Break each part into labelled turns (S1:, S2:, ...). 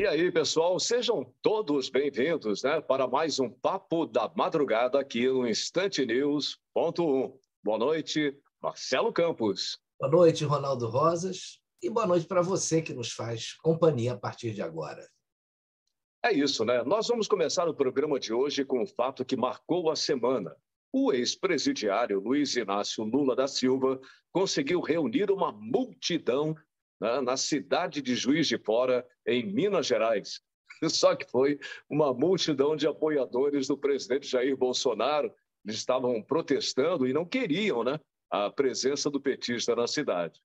S1: aí, pessoal, sejam todos bem-vindos, né, para mais um Papo da Madrugada aqui no Instante News.1. Boa noite, Marcelo Campos.
S2: Boa noite, Ronaldo Rosas. E boa noite para você que nos faz companhia a partir de agora.
S1: É isso, né? Nós vamos começar o programa de hoje com um fato que marcou a semana. O ex-presidiário Luiz Inácio Lula da Silva conseguiu reunir uma multidão, né, na cidade de Juiz de Fora, em Minas Gerais. Só que foi uma multidão de apoiadores do presidente Jair Bolsonaro. Eles estavam protestando e não queriam, né, a presença do petista na cidade.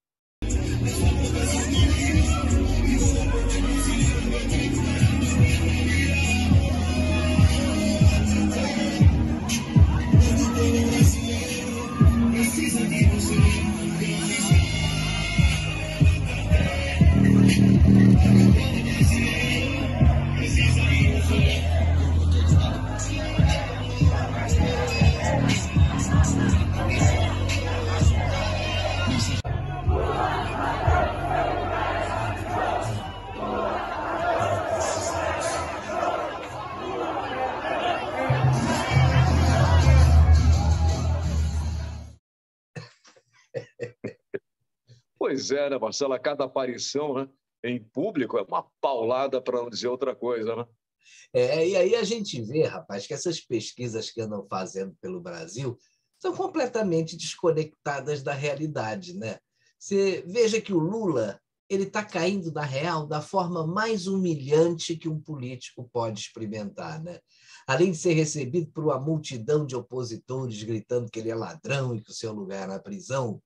S1: Pois é, né, Marcela? Cada aparição, né, em público é uma paulada, para não dizer outra coisa, né?
S2: E aí a gente vê, rapaz, que essas pesquisas que andam fazendo pelo Brasil são completamente desconectadas da realidade, né? Você veja que o Lula ele está caindo na real da forma mais humilhante que um político pode experimentar, né? Além de ser recebido por uma multidão de opositores gritando que ele é ladrão e que o seu lugar é na prisão,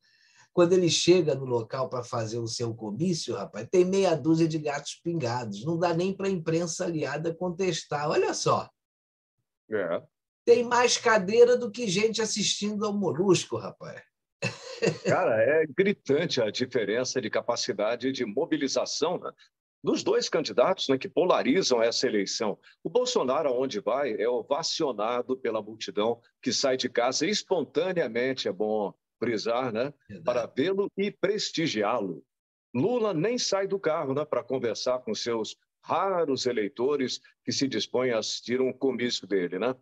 S2: quando ele chega no local para fazer o seu comício, rapaz, tem meia dúzia de gatos pingados. Não dá nem para a imprensa aliada contestar. Olha só.
S1: É.
S2: Tem mais cadeira do que gente assistindo ao Molusco, rapaz.
S1: Cara, é gritante a diferença de capacidade de mobilização, né, dos dois candidatos, né, que polarizam essa eleição. O Bolsonaro, aonde vai, é ovacionado pela multidão que sai de casa espontaneamente, é bom frisar, né, para vê-lo e prestigiá-lo. Lula nem sai do carro, né, para conversar com seus raros eleitores que se dispõem a assistir um comício dele, né?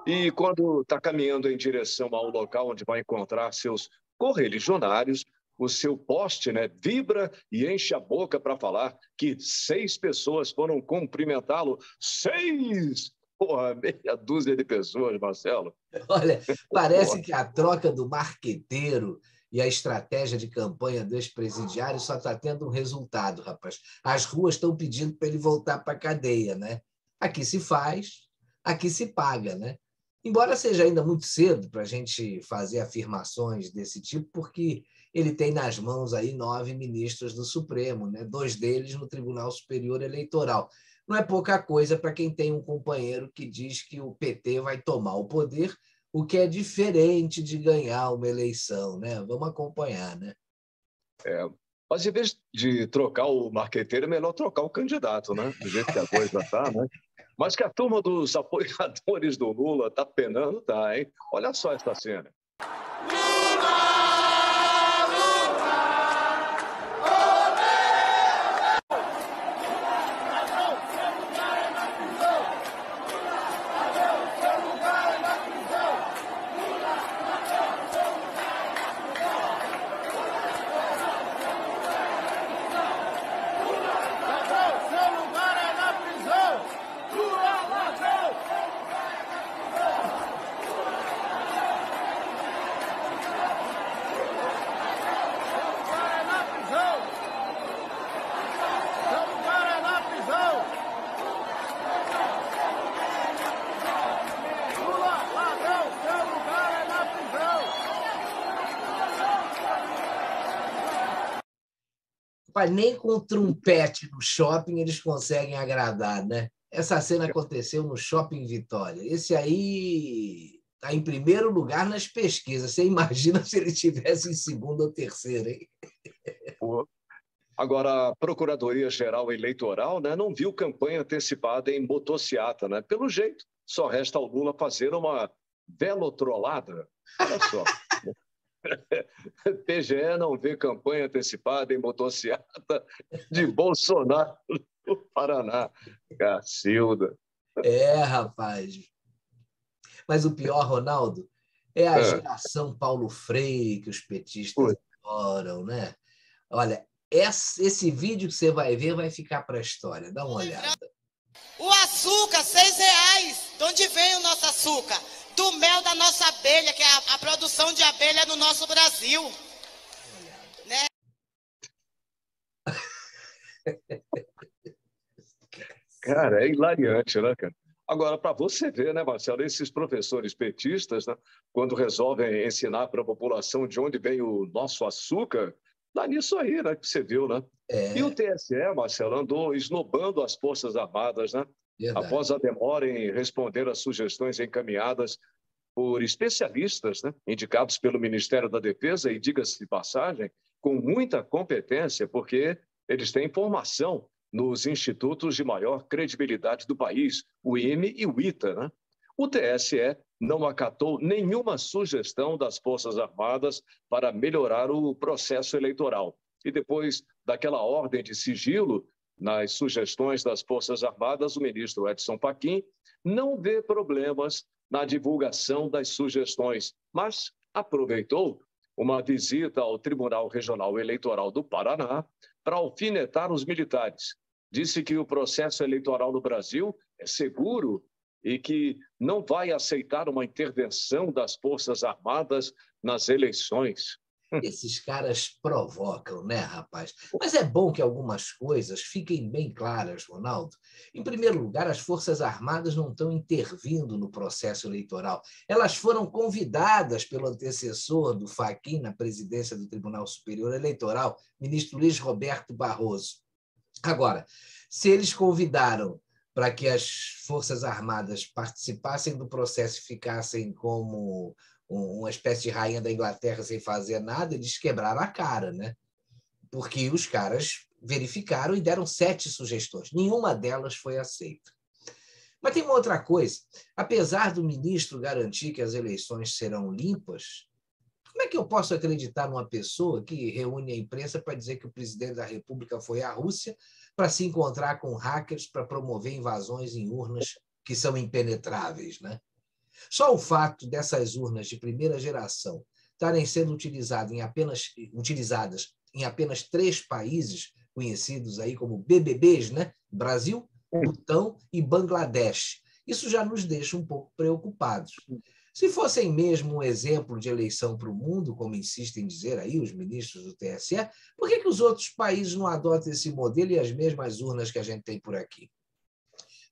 S1: E quando está caminhando em direção ao local onde vai encontrar seus correligionários, o seu poste, né, vibra e enche a boca para falar que 6 pessoas foram cumprimentá-lo. 6! Porra, meia dúzia de pessoas, Marcelo.
S2: Olha, parece que a troca do marqueteiro e a estratégia de campanha do ex-presidiário só está tendo um resultado, rapaz. As ruas estão pedindo para ele voltar para a cadeia, né? Aqui se faz, aqui se paga, né? Embora seja ainda muito cedo para a gente fazer afirmações desse tipo, porque ele tem nas mãos aí 9 ministros do Supremo, né? 2 deles no Tribunal Superior Eleitoral. Não é pouca coisa para quem tem um companheiro que diz que o PT vai tomar o poder, o que é diferente de ganhar uma eleição, né? Vamos acompanhar, né?
S1: Mas em vez de trocar o marqueteiro, é melhor trocar o candidato, né? Do jeito que a coisa está, né? Mas que a turma dos apoiadores do Lula está penando, tá, hein? Olha só essa cena.
S2: Nem com o trompete no shopping eles conseguem agradar, né? Essa cena aconteceu no Shopping Vitória. Esse aí está em primeiro lugar nas pesquisas. Você imagina se ele estivesse em segundo ou terceiro, hein?
S1: Agora, a Procuradoria-Geral Eleitoral, né, não viu campanha antecipada em motociata, né? Pelo jeito, só resta ao Lula fazer uma velotrolada. Olha só. PGE não vê campanha antecipada em motociata de Bolsonaro no Paraná. Cacilda.
S2: Rapaz. Mas o pior, Ronaldo, é a
S1: É.
S2: geração Paulo Freire que os petistas adoram, né? Olha, esse vídeo que você vai ver vai ficar para a história. Dá uma olhada.
S3: O açúcar, R$6. De onde vem o nosso açúcar? Do mel da nossa abelha, que é a produção de abelha no nosso Brasil. Né?
S1: Cara, é hilariante, né, cara? Agora, para você ver, né, Marcelo, esses professores petistas, né, quando resolvem ensinar para a população de onde vem o nosso açúcar, dá nisso aí, né, que você viu, né? E o TSE, Marcelo, andou esnobando as Forças Armadas, né?
S2: Verdade.
S1: Após a demora em responder às sugestões encaminhadas por especialistas, né, indicados pelo Ministério da Defesa, e diga-se de passagem, com muita competência, porque eles têm formação nos institutos de maior credibilidade do país, o IME e o ITA. Né? O TSE não acatou nenhuma sugestão das Forças Armadas para melhorar o processo eleitoral. E depois daquela ordem de sigilo nas sugestões das Forças Armadas, o ministro Edson Fachin não vê problemas na divulgação das sugestões, mas aproveitou uma visita ao Tribunal Regional Eleitoral do Paraná para alfinetar os militares. Disse que o processo eleitoral no Brasil é seguro e que não vai aceitar uma intervenção das Forças Armadas nas eleições.
S2: Esses caras provocam, né, rapaz? Mas é bom que algumas coisas fiquem bem claras, Ronaldo. Em primeiro lugar, as Forças Armadas não estão intervindo no processo eleitoral. Elas foram convidadas pelo antecessor do Fachin na presidência do Tribunal Superior Eleitoral, ministro Luiz Roberto Barroso. Agora, se eles convidaram para que as Forças Armadas participassem do processo e ficassem como uma espécie de rainha da Inglaterra sem fazer nada, eles quebraram a cara, né? Porque os caras verificaram e deram 7 sugestões. Nenhuma delas foi aceita. Mas tem uma outra coisa. Apesar do ministro garantir que as eleições serão limpas, como é que eu posso acreditar numa pessoa que reúne a imprensa para dizer que o presidente da República foi à Rússia para se encontrar com hackers para promover invasões em urnas que são impenetráveis, né? Só o fato dessas urnas de primeira geração estarem sendo utilizadas em apenas 3 países conhecidos aí como BBBs, né? Brasil, Butão e Bangladesh. Isso já nos deixa um pouco preocupados. Se fossem mesmo um exemplo de eleição para o mundo, como insistem em dizer aí os ministros do TSE, por que os outros países não adotam esse modelo e as mesmas urnas que a gente tem por aqui?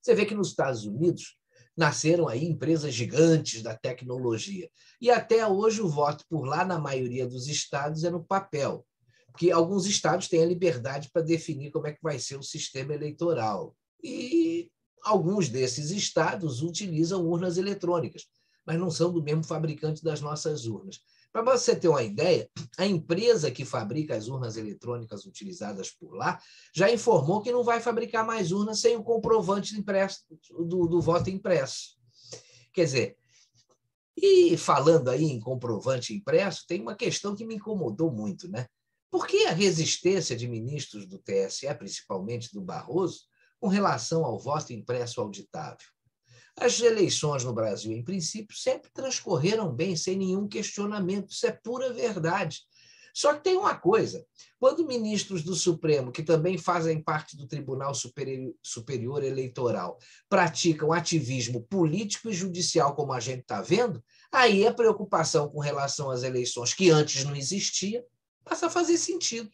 S2: Você vê que nos Estados Unidos nasceram aí empresas gigantes da tecnologia. E até hoje o voto por lá, na maioria dos estados, é no papel. Porque alguns estados têm a liberdade para definir como é que vai ser o sistema eleitoral. E alguns desses estados utilizam urnas eletrônicas, mas não são do mesmo fabricante das nossas urnas. Para você ter uma ideia, a empresa que fabrica as urnas eletrônicas utilizadas por lá já informou que não vai fabricar mais urnas sem o comprovante impresso do voto impresso. Quer dizer, e falando aí em comprovante impresso, tem uma questão que me incomodou muito, né? Por que a resistência de ministros do TSE, principalmente do Barroso, com relação ao voto impresso auditável? As eleições no Brasil, em princípio, sempre transcorreram bem, sem nenhum questionamento. Isso é pura verdade. Só que tem uma coisa: quando ministros do Supremo, que também fazem parte do Tribunal Superior Eleitoral, praticam ativismo político e judicial, como a gente está vendo, aí a preocupação com relação às eleições, que antes não existia, passa a fazer sentido.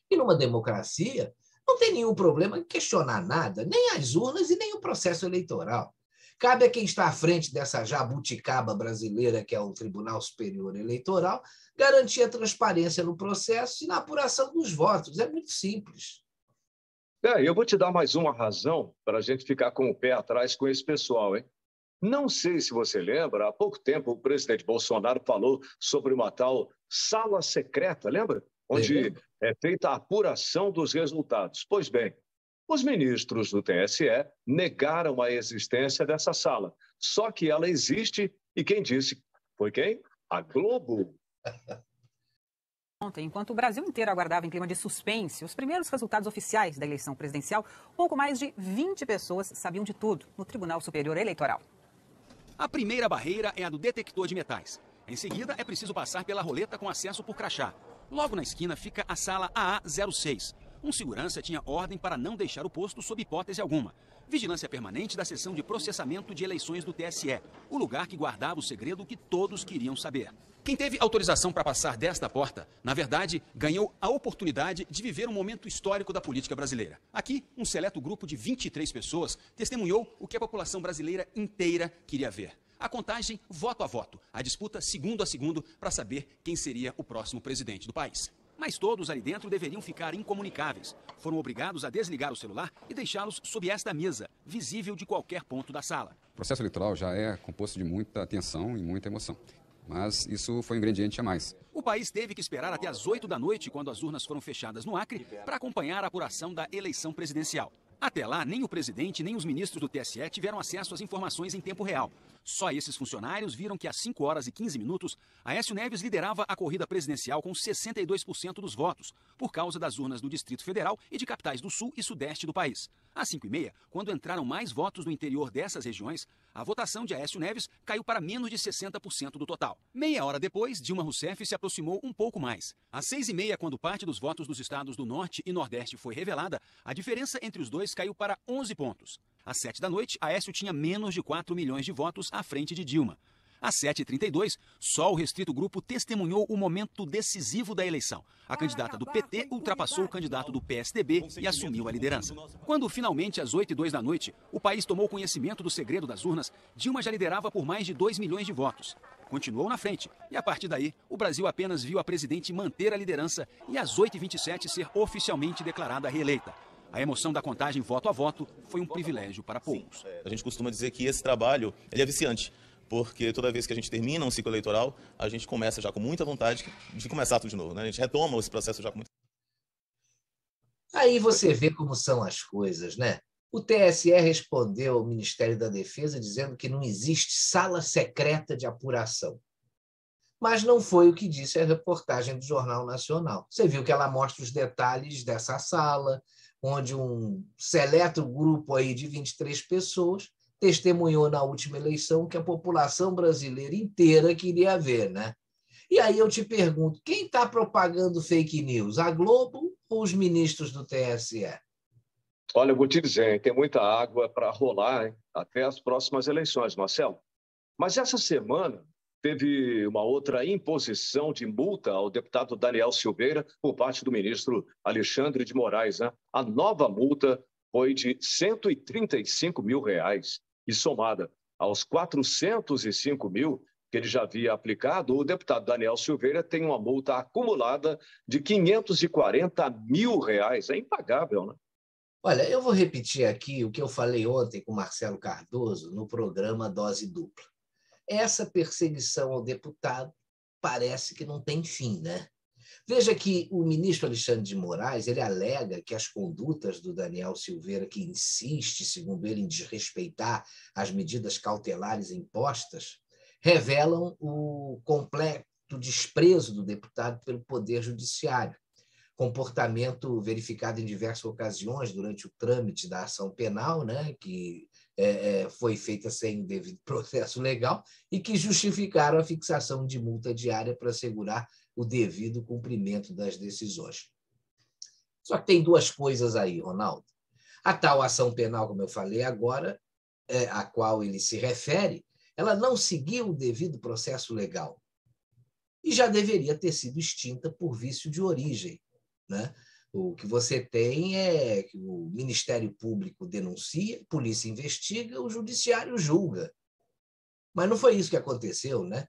S2: E numa democracia, não tem nenhum problema em questionar nada, nem as urnas e nem o processo eleitoral. Cabe a quem está à frente dessa jabuticaba brasileira, que é o Tribunal Superior Eleitoral, garantir a transparência no processo e na apuração dos votos. É muito simples.
S1: Eu vou te dar mais uma razão para a gente ficar com o pé atrás com esse pessoal, hein? Não sei se você lembra, há pouco tempo o presidente Bolsonaro falou sobre uma tal sala secreta, lembra? Onde é feita a apuração dos resultados. Pois bem, os ministros do TSE negaram a existência dessa sala. Só que ela existe e quem disse? Foi quem? A Globo.
S4: Ontem, enquanto o Brasil inteiro aguardava em clima de suspense os primeiros resultados oficiais da eleição presidencial, pouco mais de 20 pessoas sabiam de tudo no Tribunal Superior Eleitoral.
S5: A primeira barreira é a do detector de metais. Em seguida, é preciso passar pela roleta com acesso por crachá. Logo na esquina fica a sala AA06. Um segurança tinha ordem para não deixar o posto sob hipótese alguma. Vigilância permanente da seção de processamento de eleições do TSE, o lugar que guardava o segredo que todos queriam saber. Quem teve autorização para passar desta porta, na verdade, ganhou a oportunidade de viver um momento histórico da política brasileira. Aqui, um seleto grupo de 23 pessoas testemunhou o que a população brasileira inteira queria ver. A contagem voto a voto, a disputa segundo a segundo para saber quem seria o próximo presidente do país. Mas todos ali dentro deveriam ficar incomunicáveis. Foram obrigados a desligar o celular e deixá-los sob esta mesa, visível de qualquer ponto da sala.
S6: O processo eleitoral já é composto de muita tensão e muita emoção. Mas isso foi um ingrediente a mais.
S5: O país teve que esperar até às 8 da noite, quando as urnas foram fechadas no Acre, para acompanhar a apuração da eleição presidencial. Até lá, nem o presidente nem os ministros do TSE tiveram acesso às informações em tempo real. Só esses funcionários viram que às 5 horas e 15 minutos, Aécio Neves liderava a corrida presidencial com 62% dos votos, por causa das urnas do Distrito Federal e de capitais do Sul e Sudeste do país. Às 5h30, quando entraram mais votos do interior dessas regiões, a votação de Aécio Neves caiu para menos de 60% do total. Meia hora depois, Dilma Rousseff se aproximou um pouco mais. Às 6h30, quando parte dos votos dos estados do Norte e Nordeste foi revelada, a diferença entre os dois caiu para 11 pontos. Às 7 da noite, Aécio tinha menos de 4 milhões de votos à frente de Dilma. Às 7h32, só o restrito grupo testemunhou o momento decisivo da eleição. A candidata do PT ultrapassou o candidato do PSDB e assumiu a liderança. Quando finalmente, às 8h02 da noite, o país tomou conhecimento do segredo das urnas, Dilma já liderava por mais de 2 milhões de votos. Continuou na frente e, a partir daí, o Brasil apenas viu a presidente manter a liderança e às 8h27 ser oficialmente declarada reeleita. A emoção da contagem voto a voto foi um privilégio para poucos.
S7: A gente costuma dizer que esse trabalho ele é viciante, porque toda vez que a gente termina um ciclo eleitoral, a gente começa já com muita vontade de começar tudo de novo, né? A gente retoma esse processo já com muita...
S2: Aí você vê como são as coisas, né? O TSE respondeu ao Ministério da Defesa dizendo que não existe sala secreta de apuração. Mas não foi o que disse a reportagem do Jornal Nacional. Você viu que ela mostra os detalhes dessa sala, onde um seleto grupo aí de 23 pessoas testemunhou na última eleição que a população brasileira inteira queria ver, né? E aí eu te pergunto, quem está propagando fake news? A Globo ou os ministros do TSE?
S1: Olha, eu vou te dizer, hein, tem muita água para rolar, hein, até as próximas eleições, Marcelo. Mas essa semana teve uma outra imposição de multa ao deputado Daniel Silveira por parte do ministro Alexandre de Moraes, né? A nova multa foi de R$ 135 mil e somada aos 405 mil que ele já havia aplicado, o deputado Daniel Silveira tem uma multa acumulada de R$ 540 mil. É impagável, né?
S2: Olha, eu vou repetir aqui o que eu falei ontem com o Marcelo Cardoso no programa Dose Dupla. Essa perseguição ao deputado parece que não tem fim, né? Veja que o ministro Alexandre de Moraes ele alega que as condutas do Daniel Silveira, que insiste, segundo ele, em desrespeitar as medidas cautelares impostas, revelam o completo desprezo do deputado pelo Poder Judiciário, comportamento verificado em diversas ocasiões durante o trâmite da ação penal, né, que foi feita sem devido processo legal e que justificaram a fixação de multa diária para assegurar o devido cumprimento das decisões. Só que tem duas coisas aí, Ronaldo. A tal ação penal, como eu falei agora, a qual ele se refere, ela não seguiu o devido processo legal e já deveria ter sido extinta por vício de origem, né? O que você tem é que o Ministério Público denuncia, a polícia investiga, o Judiciário julga. Mas não foi isso que aconteceu, né?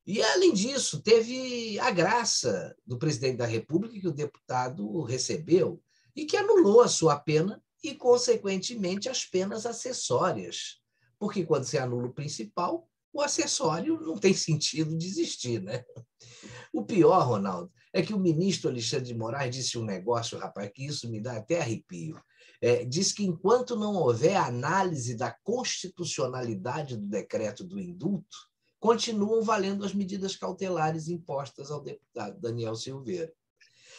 S2: E, além disso, teve a graça do presidente da República que o deputado recebeu e que anulou a sua pena e, consequentemente, as penas acessórias. Porque, quando você anula o principal, o acessório não tem sentido de existir, né? O pior, Ronaldo, é que o ministro Alexandre de Moraes disse um negócio, rapaz, que isso me dá até arrepio. Diz que enquanto não houver análise da constitucionalidade do decreto do indulto, continuam valendo as medidas cautelares impostas ao deputado Daniel Silveira.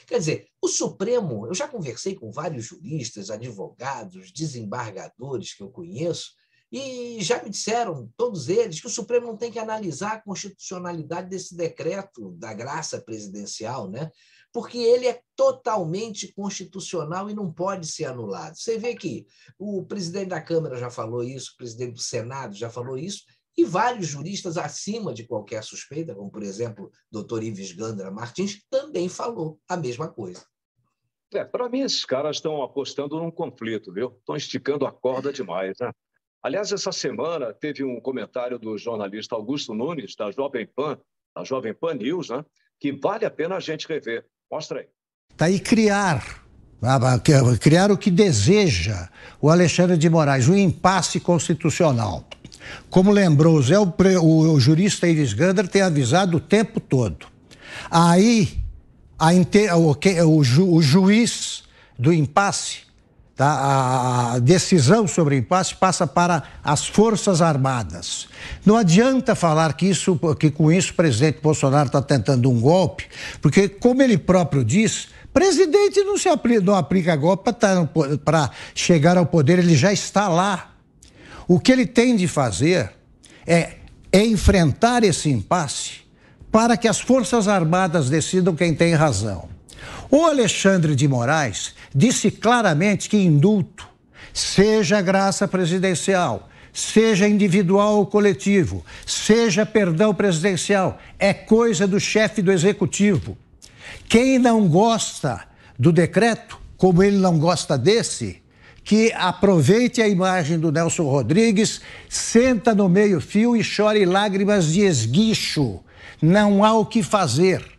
S2: Quer dizer, o Supremo, eu já conversei com vários juristas, advogados, desembargadores que eu conheço, e já me disseram, todos eles, que o Supremo não tem que analisar a constitucionalidade desse decreto da graça presidencial, né? Porque ele é totalmente constitucional e não pode ser anulado. Você vê que o presidente da Câmara já falou isso, o presidente do Senado já falou isso, e vários juristas acima de qualquer suspeita, como, por exemplo, o Dr. Ives Gandra Martins, também falou a mesma coisa.
S1: Para mim, esses caras estão apostando num conflito, viu? Estão esticando a corda demais, né? Aliás, essa semana teve um comentário do jornalista Augusto Nunes, da Jovem Pan News, né? Que vale a pena a gente rever. Mostra aí.
S8: Tá aí criar o que deseja o Alexandre de Moraes, um impasse constitucional. Como lembrou o jurista Ives Gandra tem avisado o tempo todo. Aí o juiz do impasse, tá? A decisão sobre o impasse passa para as Forças Armadas. Não adianta falar que com isso o presidente Bolsonaro está tentando um golpe, porque, como ele próprio diz, presidente não aplica golpe para chegar ao poder, ele já está lá. O que ele tem de fazer é enfrentar esse impasse para que as Forças Armadas decidam quem tem razão. O Alexandre de Moraes disse claramente que indulto, seja graça presidencial, seja individual ou coletivo, seja perdão presidencial, é coisa do chefe do executivo. Quem não gosta do decreto, como ele não gosta desse, que aproveite a imagem do Nelson Rodrigues, senta no meio-fio e chore lágrimas de esguicho. Não há o que fazer.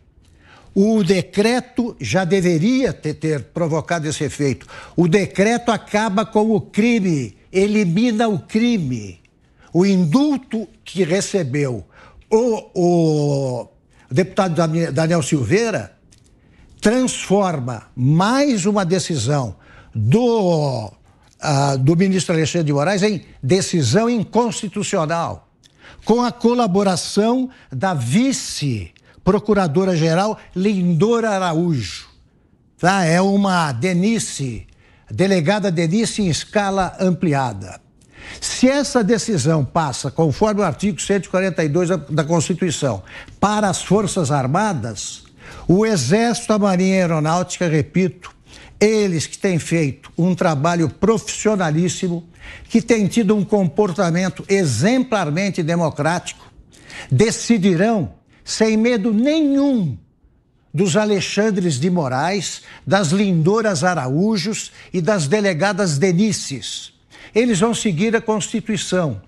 S8: O decreto já deveria ter provocado esse efeito. O decreto acaba com o crime, elimina o crime. O indulto que recebeu o deputado Daniel Silveira transforma mais uma decisão do ministro Alexandre de Moraes em decisão inconstitucional, com a colaboração da vice-procuradora-geral Lindora Araújo. Tá? É uma delegada Denise em escala ampliada. Se essa decisão passa, conforme o artigo 142 da Constituição, para as Forças Armadas, o Exército, a Marinha e a Aeronáutica, repito, eles que têm feito um trabalho profissionalíssimo, que têm tido um comportamento exemplarmente democrático, decidirão, sem medo nenhum, dos Alexandres de Moraes, das Lindoras Araújos e das delegadas Denices. Eles vão seguir a Constituição,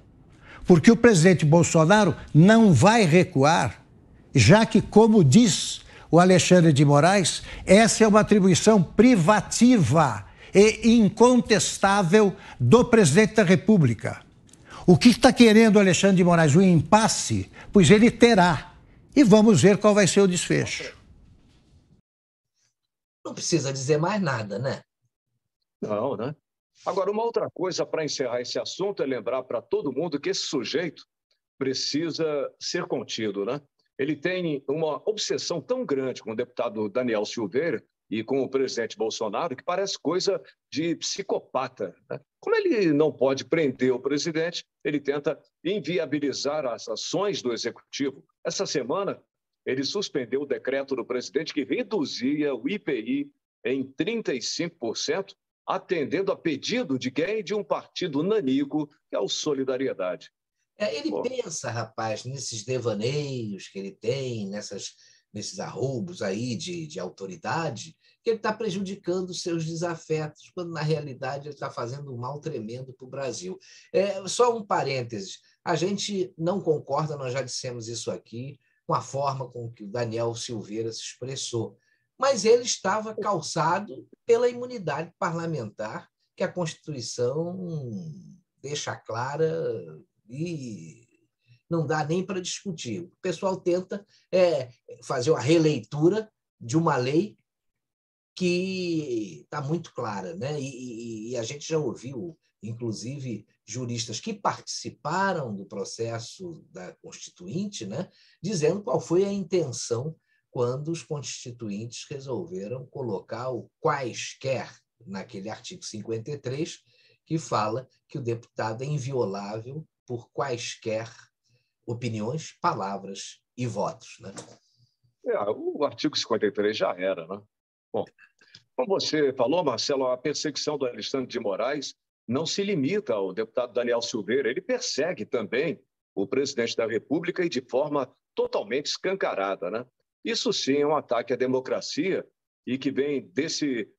S8: porque o presidente Bolsonaro não vai recuar, já que, como diz o Alexandre de Moraes, essa é uma atribuição privativa e incontestável do presidente da República. O que está querendo o Alexandre de Moraes? Um impasse? Pois ele terá. E vamos ver qual vai ser o desfecho.
S2: Não precisa dizer mais nada, né?
S1: Não, né? Agora, uma outra coisa para encerrar esse assunto é lembrar para todo mundo que esse sujeito precisa ser contido, né? Ele tem uma obsessão tão grande com o deputado Daniel Silveira e com o presidente Bolsonaro que parece coisa de psicopata, né? Como ele não pode prender o presidente, ele tenta inviabilizar as ações do executivo. Essa semana, ele suspendeu o decreto do presidente que reduzia o IPI em 35%, atendendo a pedido de quem? De um partido nanico, que é o Solidariedade.
S2: Ele pensa, rapaz, nesses devaneios que ele tem, nesses arroubos aí de autoridade, que ele está prejudicando os seus desafetos, quando, na realidade, ele está fazendo um mal tremendo para o Brasil. Só um parênteses. A gente não concorda, nós já dissemos isso aqui, com a forma com que o Daniel Silveira se expressou. Mas ele estava calçado pela imunidade parlamentar que a Constituição deixa clara e não dá nem para discutir. O pessoal tenta fazer uma releitura de uma lei que está muito clara, né? E a gente já ouviu inclusive juristas que participaram do processo da Constituinte, né, dizendo qual foi a intenção quando os constituintes resolveram colocar o quaisquer naquele artigo 53, que fala que o deputado é inviolável por quaisquer opiniões, palavras e votos. Né?
S1: O artigo 53 já era, né? Bom, como você falou, Marcelo, a perseguição do Alexandre de Moraes não se limita ao deputado Daniel Silveira, ele persegue também o presidente da República e de forma totalmente escancarada, né? Isso sim é um ataque à democracia e que vem desse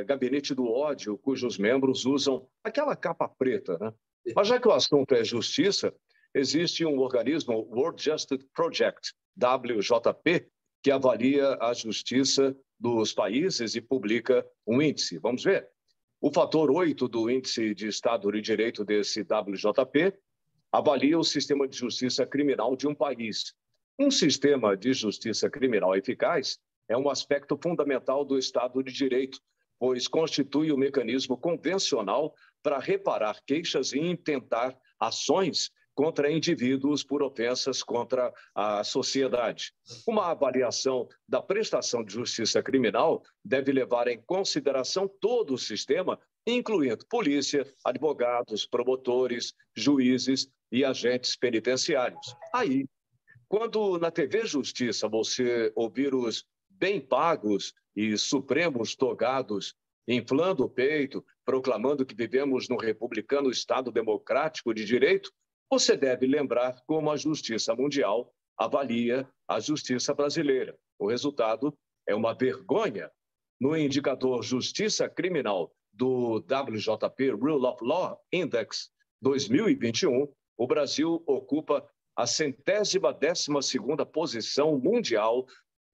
S1: gabinete do ódio, cujos membros usam aquela capa preta, né? Mas já que o assunto é justiça, existe um organismo, o World Justice Project, WJP, que avalia a justiça dos países e publica um índice. Vamos ver. O fator 8 do índice de Estado de Direito desse WJP avalia o sistema de justiça criminal de um país. Um sistema de justiça criminal eficaz é um aspecto fundamental do Estado de Direito, pois constitui o mecanismo convencional para reparar queixas e intentar ações contra indivíduos por ofensas contra a sociedade. Uma avaliação da prestação de justiça criminal deve levar em consideração todo o sistema, incluindo polícia, advogados, promotores, juízes e agentes penitenciários. Aí, quando na TV Justiça você ouvir os bem pagos e supremos togados inflando o peito, proclamando que vivemos num republicano Estado democrático de direito, você deve lembrar como a justiça mundial avalia a justiça brasileira. O resultado é uma vergonha. No indicador Justiça Criminal do WJP Rule of Law Index 2021, o Brasil ocupa a 112ª posição mundial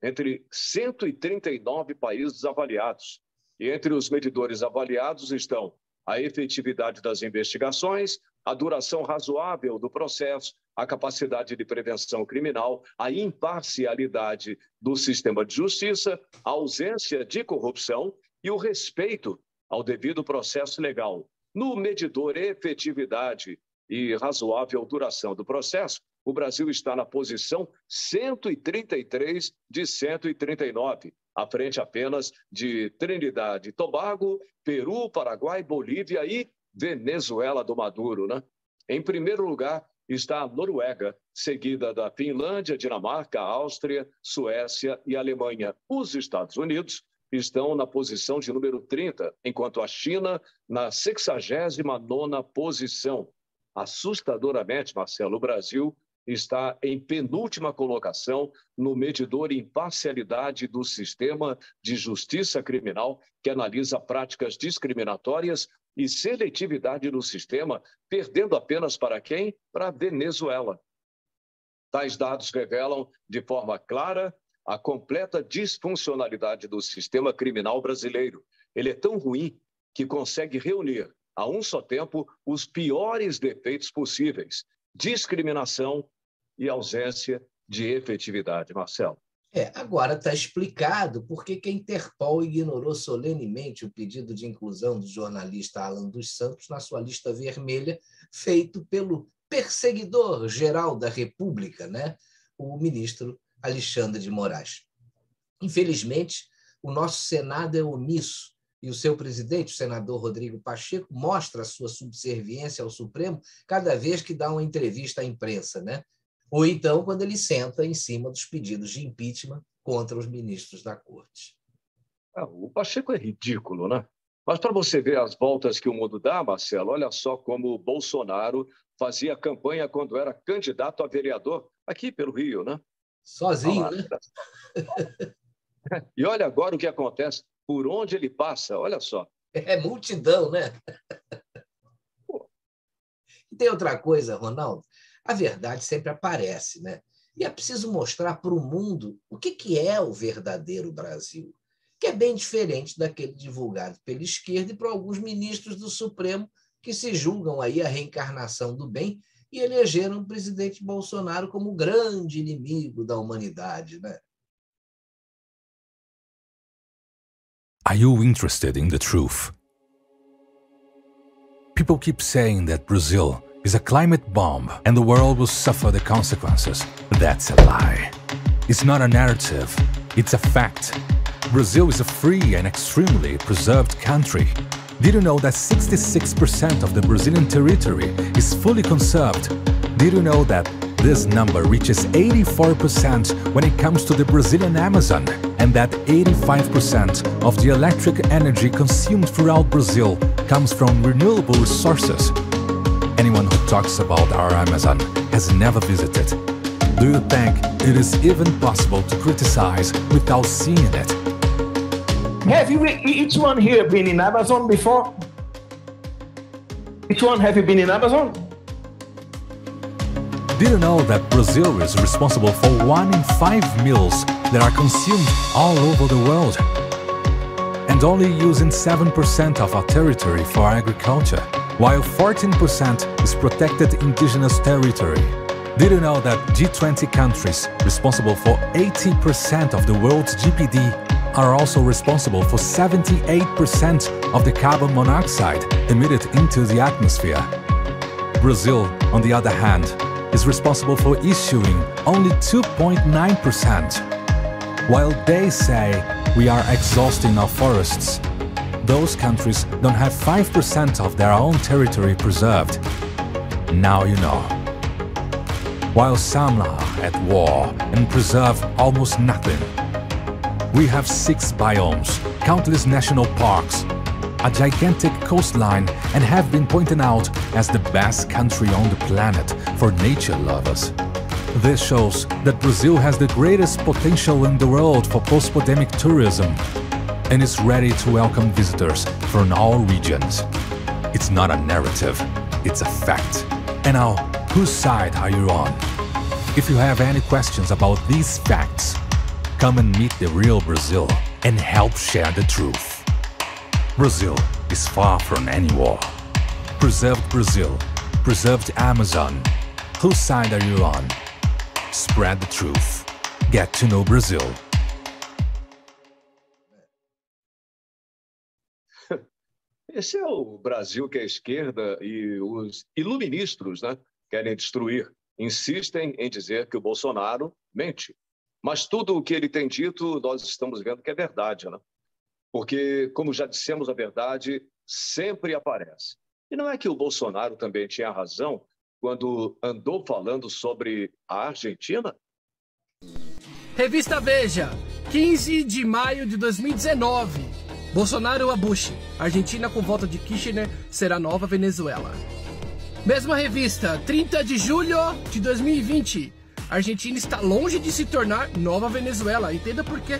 S1: entre 139 países avaliados. E entre os medidores avaliados estão a efetividade das investigações, a duração razoável do processo, a capacidade de prevenção criminal, a imparcialidade do sistema de justiça, a ausência de corrupção e o respeito ao devido processo legal. No medidor efetividade e razoável duração do processo, o Brasil está na posição 133 de 139, à frente apenas de Trinidade e Tobago, Peru, Paraguai, Bolívia e Venezuela do Maduro, né? Em primeiro lugar está a Noruega, seguida da Finlândia, Dinamarca, Áustria, Suécia e Alemanha. Os Estados Unidos estão na posição de número 30, enquanto a China na 69ª posição. Assustadoramente, Marcelo, o Brasil está em penúltima colocação no medidor imparcialidade do sistema de justiça criminal, que analisa práticas discriminatórias e seletividade no sistema, perdendo apenas para quem? Para a Venezuela. Tais dados revelam de forma clara a completa disfuncionalidade do sistema criminal brasileiro. Ele é tão ruim que consegue reunir, a um só tempo, os piores defeitos possíveis: discriminação e ausência de efetividade. Marcelo.
S2: Agora está explicado por que a Interpol ignorou solenemente o pedido de inclusão do jornalista Alan dos Santos na sua lista vermelha, feito pelo perseguidor geral da República, né? O ministro Alexandre de Moraes. Infelizmente, o nosso Senado é omisso e o seu presidente, o senador Rodrigo Pacheco, mostra a sua subserviência ao Supremo cada vez que dá uma entrevista à imprensa, né? Ou então quando ele senta em cima dos pedidos de impeachment contra os ministros da Corte.
S1: O Pacheco é ridículo, né? Mas para você ver as voltas que o mundo dá, Marcelo, olha só como o Bolsonaro fazia campanha quando era candidato a vereador aqui pelo Rio, né?
S2: Sozinho, né?
S1: E olha agora o que acontece, por onde ele passa, olha só.
S2: É multidão, né? E tem outra coisa, Ronaldo. A verdade sempre aparece, né? E é preciso mostrar para o mundo o que é o verdadeiro Brasil, que é bem diferente daquele divulgado pela esquerda e por alguns ministros do Supremo que se julgam aí a reencarnação do bem e elegeram o presidente Bolsonaro como o grande inimigo da humanidade, né?
S9: Are you interested in the truth? People keep saying that Brazil is a climate bomb and the world will suffer the consequences. That's a lie. It's not a narrative, it's a fact. Brazil is a free and extremely preserved country. Did you know that 66% of the Brazilian territory is fully conserved? Did you know that this number reaches 84% when it comes to the Brazilian Amazon, and that 85% of the electric energy consumed throughout Brazil comes from renewable resources? Anyone who talks about our Amazon has never visited. Do you think it is even possible to criticize without seeing it?
S10: Have you, each one here been in Amazon before? Each one, have you been in Amazon?
S9: Did you know that Brazil is responsible for 1 in 5 meals that are consumed all over the world? And only using 7% of our territory for agriculture, while 14% is protected indigenous territory. Did you know that G20 countries responsible for 80% of the world's GDP are also responsible for 78% of the carbon monoxide emitted into the atmosphere? Brazil, on the other hand, is responsible for issuing only 2.9%. While they say we are exhausting our forests, those countries don't have 5% of their own territory preserved. Now you know. While some are at war and preserve almost nothing, we have 6 biomes, countless national parks, a gigantic coastline, and have been pointed out as the best country on the planet for nature lovers. This shows that Brazil has the greatest potential in the world for post-pandemic tourism and is ready to welcome visitors from all regions. It's not a narrative, it's a fact. And now, whose side are you on? If you have any questions about these facts, come and meet the real Brazil and help share the truth. Brazil is far from any war. Preserved Brazil, preserved Amazon. Whose side are you on? Spread the truth. Get to know Brazil.
S1: Esse é o Brasil que a esquerda e os iluministros, né, querem destruir. Insistem em dizer que o Bolsonaro mente. Mas tudo o que ele tem dito, nós estamos vendo que é verdade, né? Porque, como já dissemos, a verdade sempre aparece. E não é que o Bolsonaro também tinha razão quando andou falando sobre a Argentina?
S11: Revista Veja, 15 de maio de 2019. Bolsonaro a Bush. Argentina com volta de Kirchner será nova Venezuela. Mesma revista, 30 de julho de 2020. Argentina está longe de se tornar nova Venezuela. Entenda por quê.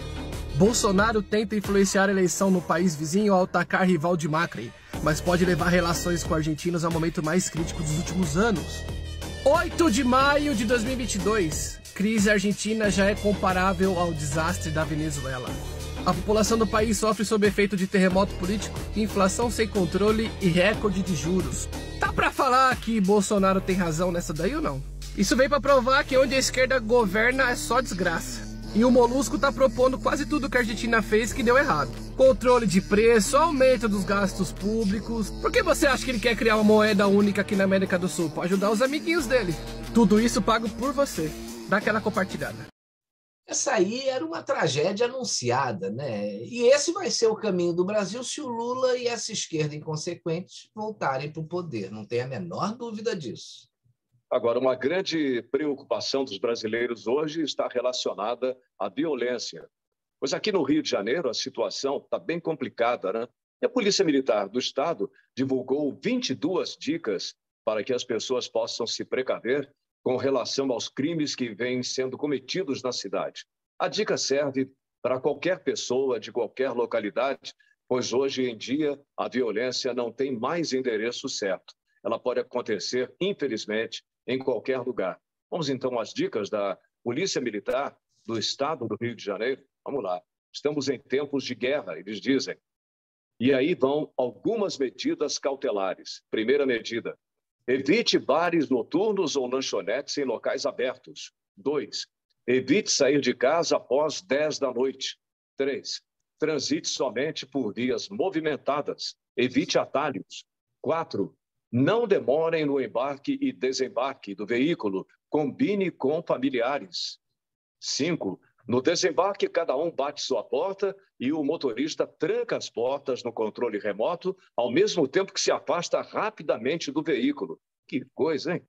S11: Bolsonaro tenta influenciar a eleição no país vizinho ao atacar rival de Macri, mas pode levar relações com argentinos ao momento mais crítico dos últimos anos. 8 de maio de 2022. Crise argentina já é comparável ao desastre da Venezuela. A população do país sofre sob efeito de terremoto político, inflação sem controle e recorde de juros. Tá pra falar que Bolsonaro tem razão nessa daí ou não? Isso vem pra provar que onde a esquerda governa é só desgraça. E o Molusco tá propondo quase tudo que a Argentina fez que deu errado. Controle de preço, aumento dos gastos públicos. Por que você acha que ele quer criar uma moeda única aqui na América do Sul? Pra ajudar os amiguinhos dele. Tudo isso pago por você. Dá aquela compartilhada.
S2: Essa aí era uma tragédia anunciada, né? E esse vai ser o caminho do Brasil se o Lula e essa esquerda inconsequente voltarem para o poder. Não tem a menor dúvida disso.
S1: Agora, uma grande preocupação dos brasileiros hoje está relacionada à violência. Pois aqui no Rio de Janeiro a situação está bem complicada, né? E a Polícia Militar do Estado divulgou 22 dicas para que as pessoas possam se precaver com relação aos crimes que vêm sendo cometidos na cidade. A dica serve para qualquer pessoa de qualquer localidade, pois hoje em dia a violência não tem mais endereço certo. Ela pode acontecer, infelizmente, em qualquer lugar. Vamos então às dicas da Polícia Militar do Estado do Rio de Janeiro. Vamos lá. Estamos em tempos de guerra, eles dizem. E aí vão algumas medidas cautelares. Primeira medida: evite bares noturnos ou lanchonetes em locais abertos. 2. Evite sair de casa após 10 da noite. 3. Transite somente por vias movimentadas. Evite atalhos. 4. Não demorem no embarque e desembarque do veículo. Combine com familiares. 5. No desembarque, cada um bate sua porta e o motorista tranca as portas no controle remoto, ao mesmo tempo que se afasta rapidamente do veículo. Que coisa, hein?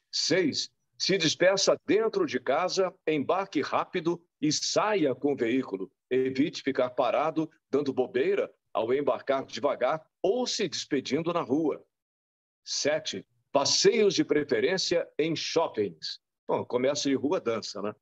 S1: 6. Se despeça dentro de casa, embarque rápido e saia com o veículo. Evite ficar parado, dando bobeira ao embarcar devagar ou se despedindo na rua. 7. Passeios de preferência em shoppings. Bom, comércio de rua dança, né?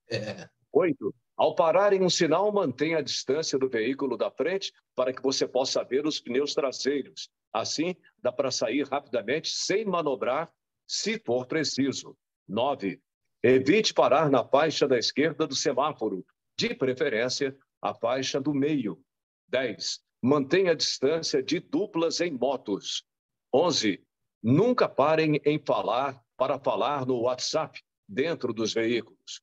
S1: 8. Ao parar em um sinal, mantenha a distância do veículo da frente para que você possa ver os pneus traseiros. Assim, dá para sair rapidamente sem manobrar, se for preciso. 9. Evite parar na faixa da esquerda do semáforo, de preferência, a faixa do meio. 10. Mantenha a distância de duplas em motos. 11. Nunca parem para falar no WhatsApp dentro dos veículos.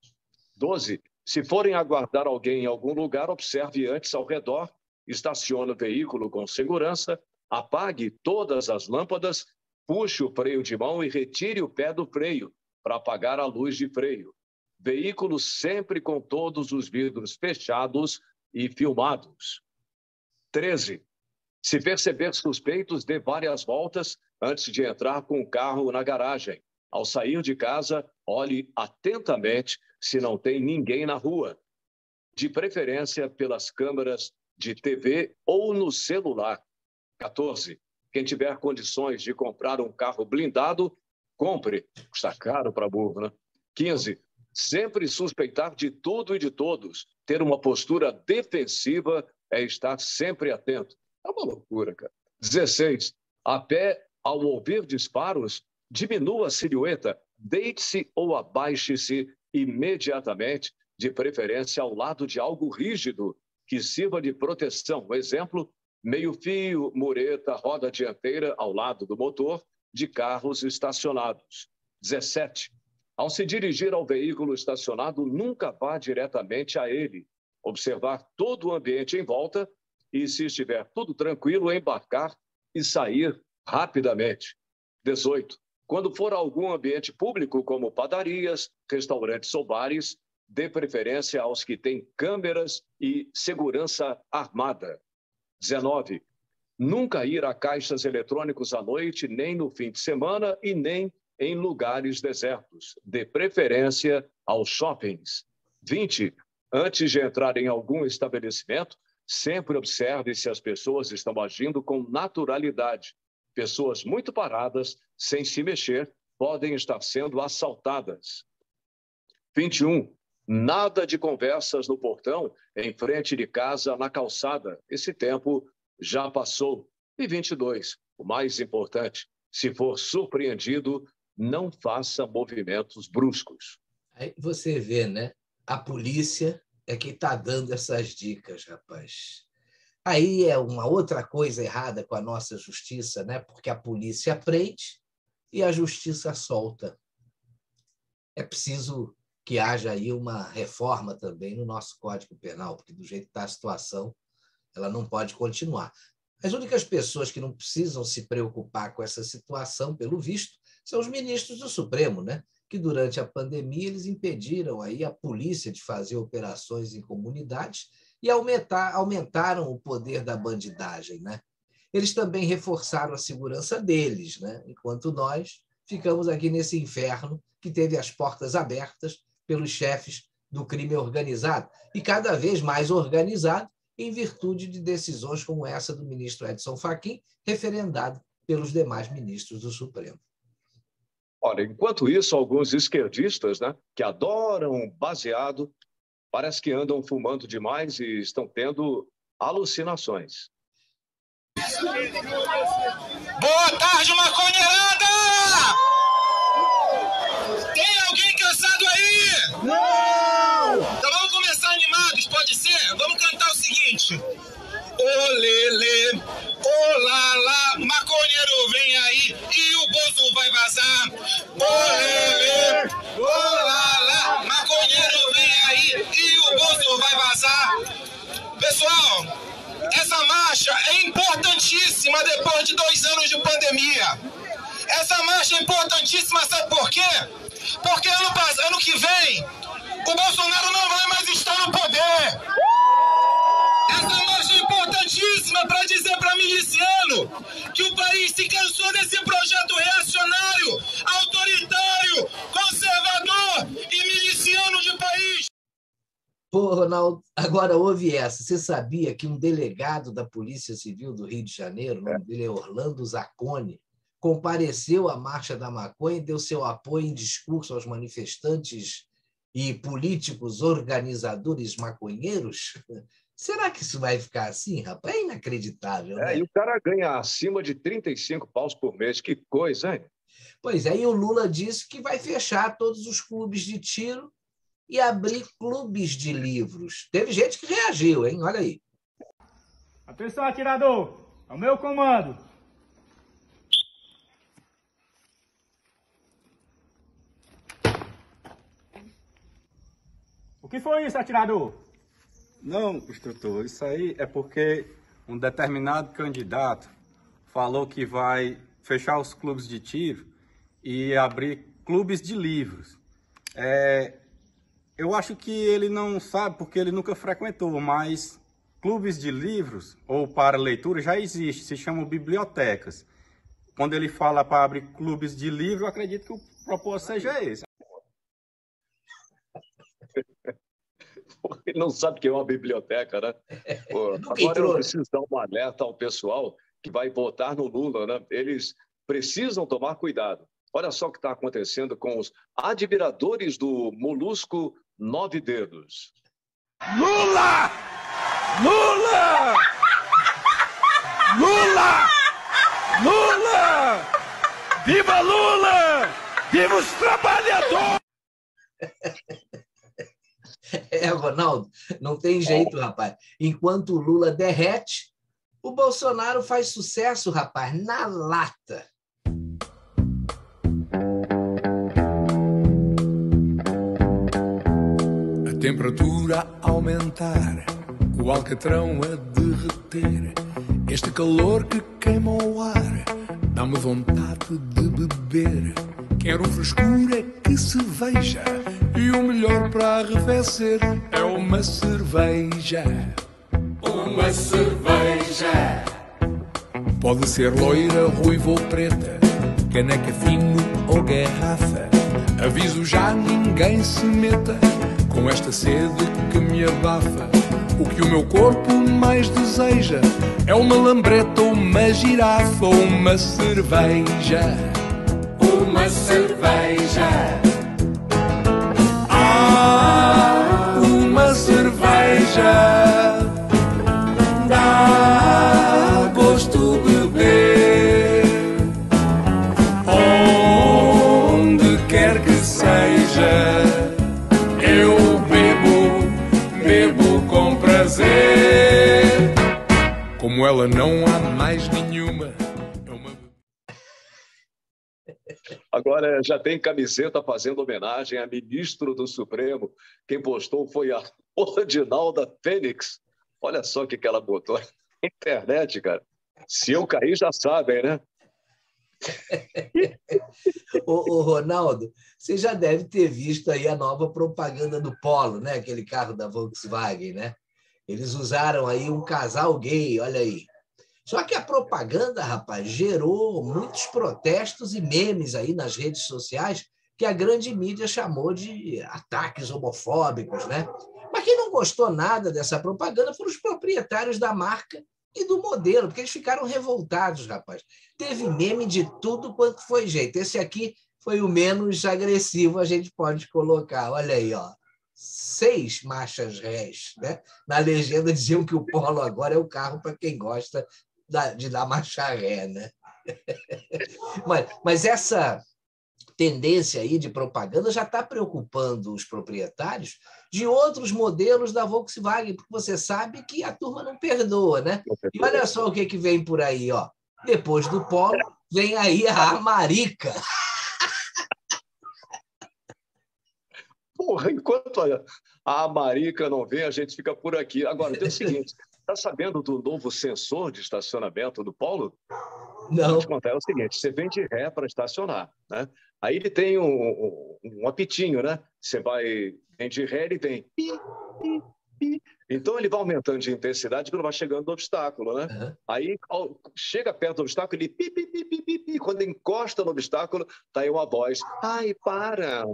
S1: 12. Se forem aguardar alguém em algum lugar, observe antes ao redor, estacione o veículo com segurança, apague todas as lâmpadas, puxe o freio de mão e retire o pé do freio para apagar a luz de freio. Veículo sempre com todos os vidros fechados e filmados. 13. Se perceber suspeitos, dê várias voltas antes de entrar com o carro na garagem. Ao sair de casa, olhe atentamente se não tem ninguém na rua. De preferência pelas câmeras de TV ou no celular. 14. Quem tiver condições de comprar um carro blindado, compre. Custa caro para burro, né? 15. Sempre suspeitar de tudo e de todos. Ter uma postura defensiva é estar sempre atento. É uma loucura, cara. 16. A pé, ao ouvir disparos, diminua a silhueta, deite-se ou abaixe-se imediatamente, de preferência ao lado de algo rígido que sirva de proteção. Exemplo, meio-fio, mureta, roda dianteira ao lado do motor de carros estacionados. 17. Ao se dirigir ao veículo estacionado, nunca vá diretamente a ele. Observar todo o ambiente em volta e, se estiver tudo tranquilo, embarcar e sair rapidamente. 18. Quando for a algum ambiente público, como padarias, restaurantes ou bares, dê preferência aos que têm câmeras e segurança armada. 19. Nunca ir a caixas eletrônicos à noite, nem no fim de semana e nem em lugares desertos. Dê preferência aos shoppings. 20. Antes de entrar em algum estabelecimento, sempre observe se as pessoas estão agindo com naturalidade. Pessoas muito paradas, sem se mexer, podem estar sendo assaltadas. 21. Nada de conversas no portão, em frente de casa, na calçada. Esse tempo já passou. E 22. O mais importante, se for surpreendido, não faça movimentos bruscos.
S2: Aí você vê, né? A polícia é quem está dando essas dicas, rapaz. Aí é uma outra coisa errada com a nossa justiça, né? Porque a polícia prende e a justiça solta. É preciso que haja aí uma reforma também no nosso Código Penal, porque do jeito que está a situação, ela não pode continuar. As únicas pessoas que não precisam se preocupar com essa situação, pelo visto, são os ministros do Supremo, né? Que durante a pandemia eles impediram aí a polícia de fazer operações em comunidades e aumentaram o poder da bandidagem, né? Eles também reforçaram a segurança deles, né? Enquanto nós ficamos aqui nesse inferno que teve as portas abertas pelos chefes do crime organizado e cada vez mais organizado em virtude de decisões como essa do ministro Edson Fachin, referendado pelos demais ministros do Supremo.
S1: Olha, enquanto isso, alguns esquerdistas, né, que adoram baseado, parece que andam fumando demais e estão tendo alucinações.
S12: Boa tarde, maconheirada! Tem alguém cansado aí? Não! Então vamos começar animados, pode ser? Vamos cantar o seguinte. Olele, olala, maconheiro vem aí e o bolso vai vazar. Olele, olala, maconheiro vem aí e o bolso vai vazar. Pessoal, essa marcha é importantíssima depois de 2 anos de pandemia. Essa marcha é importantíssima, sabe por quê? Porque ano que vem, o Bolsonaro não vai mais estar no poder. Essa marcha é importantíssima para dizer para miliciano que o país se cansou desse projeto reacionário, autoritário, conservador e miliciano de país.
S2: Pô, Ronaldo, agora ouve essa. Você sabia que um delegado da Polícia Civil do Rio de Janeiro, o nome dele é Orlando Zacconi, compareceu à Marcha da Maconha e deu seu apoio em discurso aos manifestantes e políticos organizadores maconheiros? Será que isso vai ficar assim, rapaz? É inacreditável, né?
S1: E o cara ganha acima de 35 paus por mês. Que coisa, hein?
S2: Pois é, e o Lula disse que vai fechar todos os clubes de tiro e abrir clubes de livros. Teve gente que reagiu, hein? Olha aí.
S13: Atenção, atirador! É o meu comando! O que foi isso, atirador?
S14: Não, instrutor, isso aí é porque um determinado candidato falou que vai fechar os clubes de tiro e abrir clubes de livros. Eu acho que ele não sabe porque ele nunca frequentou, mas clubes de livros ou para leitura já existe, se chamam bibliotecas. Quando ele fala para abrir clubes de livro, eu acredito que o propósito seja esse.
S1: Ele não sabe o que é uma biblioteca, né? Pô, agora eu preciso dar um alerta ao pessoal que vai votar no Lula, né? Eles precisam tomar cuidado. Olha só o que está acontecendo com os admiradores do molusco 9 dedos.
S15: Lula! Lula! Lula! Lula! Viva Lula! Viva os trabalhadores!
S2: Ronaldo, não tem jeito, rapaz. Enquanto o Lula derrete, o Bolsonaro faz sucesso, rapaz, na lata.
S16: A temperatura a aumentar, o alcatrão a derreter. Este calor que queima o ar, dá-me vontade de beber. Quero frescura que se veja, e o melhor para arrefecer é uma cerveja. Uma cerveja. Pode ser loira, ruiva ou preta, caneca fino ou garrafa. Aviso já, ninguém se meta com esta sede que me abafa. O que o meu corpo mais deseja é uma lambreta ou uma girafa ou uma cerveja. Uma cerveja. Uma cerveja dá gosto beber, onde quer que seja, eu bebo com prazer, como ela não há mais nenhuma.
S1: Agora já tem camiseta fazendo homenagem a ministro do Supremo. Quem postou foi a Odinalda Fênix. Olha só o que ela botou na internet, cara. Se eu cair, já sabem, né?
S2: Ô, Ronaldo, você já deve ter visto aí a nova propaganda do Polo, né? Aquele carro da Volkswagen, né? Eles usaram aí um casal gay, olha aí. Só que a propaganda, rapaz, gerou muitos protestos e memes aí nas redes sociais que a grande mídia chamou de ataques homofóbicos, né? Mas quem não gostou nada dessa propaganda foram os proprietários da marca e do modelo, porque eles ficaram revoltados, rapaz. Teve meme de tudo quanto foi jeito. Esse aqui foi o menos agressivo, a gente pode colocar. Olha aí, ó. 6 marchas rés, né? Na legenda diziam que o Polo agora é o carro para quem gosta de dar marcha ré, né? Mas essa tendência aí de propaganda já está preocupando os proprietários de outros modelos da Volkswagen, porque você sabe que a turma não perdoa, né? E olha só o que vem por aí, ó. Depois do Polo, vem aí a Amarica.
S1: Porra, enquanto a Amarica não vem, a gente fica por aqui. Agora, tem o seguinte, está sabendo do novo sensor de estacionamento do Polo? Não. Vou te contar, é o seguinte, você vem de ré para estacionar, né? Aí ele tem um apitinho, né? Você vem de ré, ele vem pi, pi, pi. Então ele vai aumentando de intensidade quando vai chegando no obstáculo, né? Uhum. Aí chega perto do obstáculo, ele pi, pi, pi, pi, pi, pi. Quando encosta no obstáculo, tá aí uma voz. Ai, para!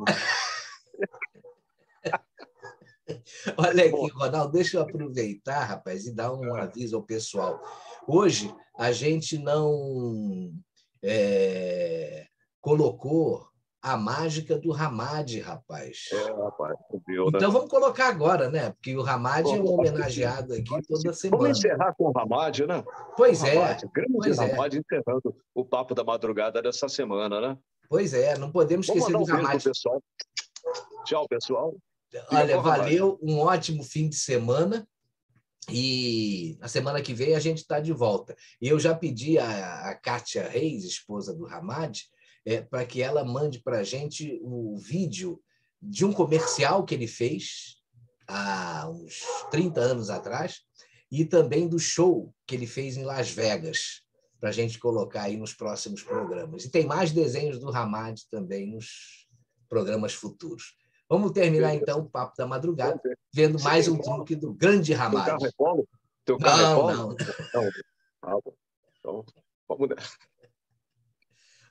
S2: Olha aqui, Ronaldo, deixa eu aproveitar, rapaz, e dar um aviso ao pessoal. Hoje, a gente não colocou a mágica do Hamad, rapaz.
S1: Rapaz, viu, né?
S2: Então vamos colocar agora, né? Porque o Hamad é um homenageado aqui toda semana.
S1: Vamos encerrar com o Hamad, né?
S2: Pois
S1: o
S2: é.
S1: Hamad, grande Hamad encerrando o Papo da Madrugada dessa semana, né?
S2: Pois é, não podemos esquecer do Hamad.
S1: Pessoal. Tchau, pessoal.
S2: Olha, valeu, um ótimo fim de semana. E na semana que vem a gente está de volta. E eu já pedi a Kátia Reis, esposa do Hamad, para que ela mande para a gente o vídeo de um comercial que ele fez há uns 30 anos atrás e também do show que ele fez em Las Vegas, para a gente colocar aí nos próximos programas. E tem mais desenhos do Hamad também nos programas futuros. Vamos terminar, então, o Papo da Madrugada, vendo mais um truque do grande Hamad.
S1: Teu carro é polo? Teu carro é polo? Não. Então, vamos nessa.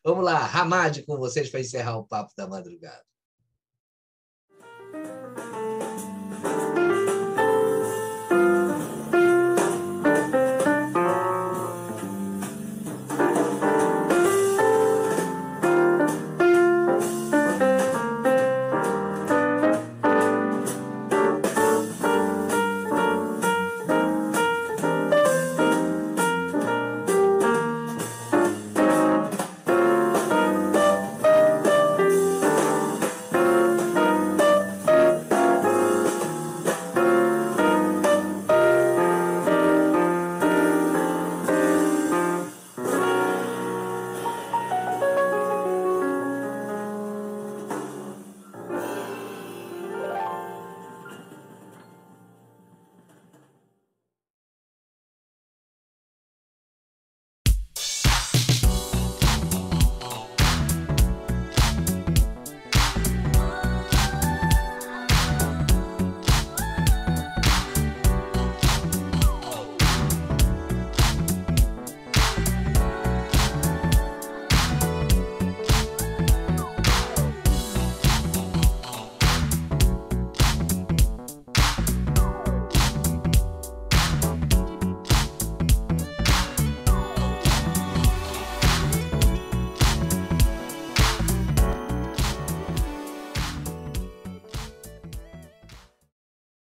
S2: Vamos lá, Hamad com vocês para encerrar o Papo da Madrugada.